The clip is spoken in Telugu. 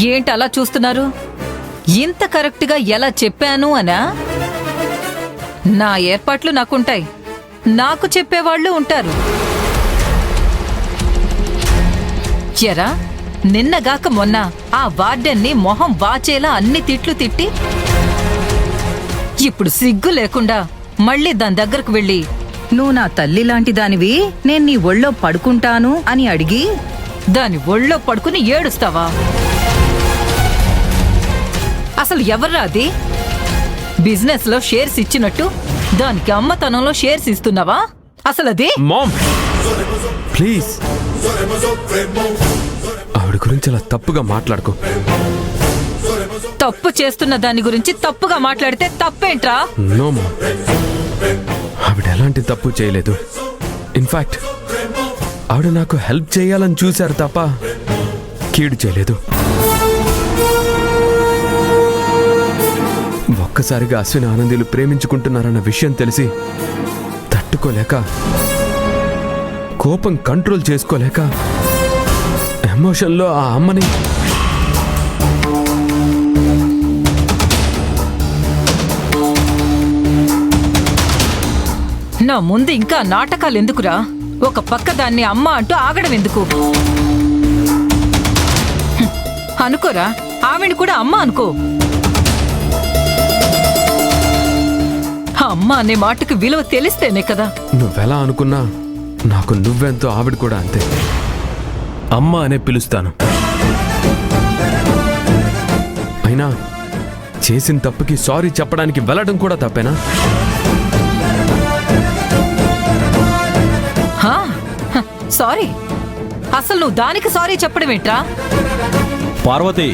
ఏంటి అలా చూస్తున్నారు? ఇంత కరెక్ట్గా ఎలా చెప్పాను అనా? నా ఏర్పాట్లు నాకుంటాయి, నాకు చెప్పేవాళ్ళు ఉంటారు. ఎరా, నిన్నగాక మొన్న ఆ వార్డెన్ని మొహం వాచేలా అన్ని తిట్లు తిట్టి ఇప్పుడు సిగ్గు లేకుండా మళ్ళీ దాని దగ్గరకు వెళ్ళి నువ్వు నా తల్లి లాంటి దానివి, నేను నీ ఒళ్ళో పడుకుంటాను అని అడిగి దాని ఒళ్ళో పడుకుని ఏడుస్తావా? అసలు ఎవర్రా అది? బిజినెస్ లో షేర్స్ ఇచ్చినట్టు దానికి అమ్మతనంలో షేర్స్ ఇస్తున్నావా? అసలు అది మామ్ ప్లీజ్, ఆవిడ గురించి అలా తప్పుగా మాట్లాడుకో. తప్పు చేస్తున్న దాని గురించి తప్పుగా మాట్లాడితే తప్పేంట్రా? నో మామ్, ఆవిడ ఎలాంటి తప్పు చేయలేదు. ఇన్ఫాక్ట్ ఆవిడ నాకు హెల్ప్ చేయాలని చూశారు తప్ప కీడు చేయలేదు. ఒక్కసారిగా అశ్విని ఆనందీలు ప్రేమించుకుంటున్నారన్న విషయం తెలిసి తట్టుకోలేక, కోపం కంట్రోల్ చేసుకోలేక ఎమోషన్లో ఆ అమ్మని నా ముందు ఇంకా నాటకాలు ఎందుకురా? ఒక పక్క దాన్ని అమ్మ అంటూ ఆగడం ఎందుకు? అనుకోరా, ఆవిడ కూడా అమ్మ అనుకో. అమ్మ అనే మాటకు విలువ తెలిస్తేనే కదా. నువ్వెలా అనుకున్నా నాకు నువ్వెంతో ఆవిడ కూడా అంతే. అమ్మ అనే పిలుస్తాను. అయినా చేసిన తప్పుకి సారీ చెప్పడానికి వెళ్ళడం కూడా తప్పేనా? సారీ? అసలు నువ్వు దానికి సారీ చెప్పడం ఏంట్రా? పార్వతి,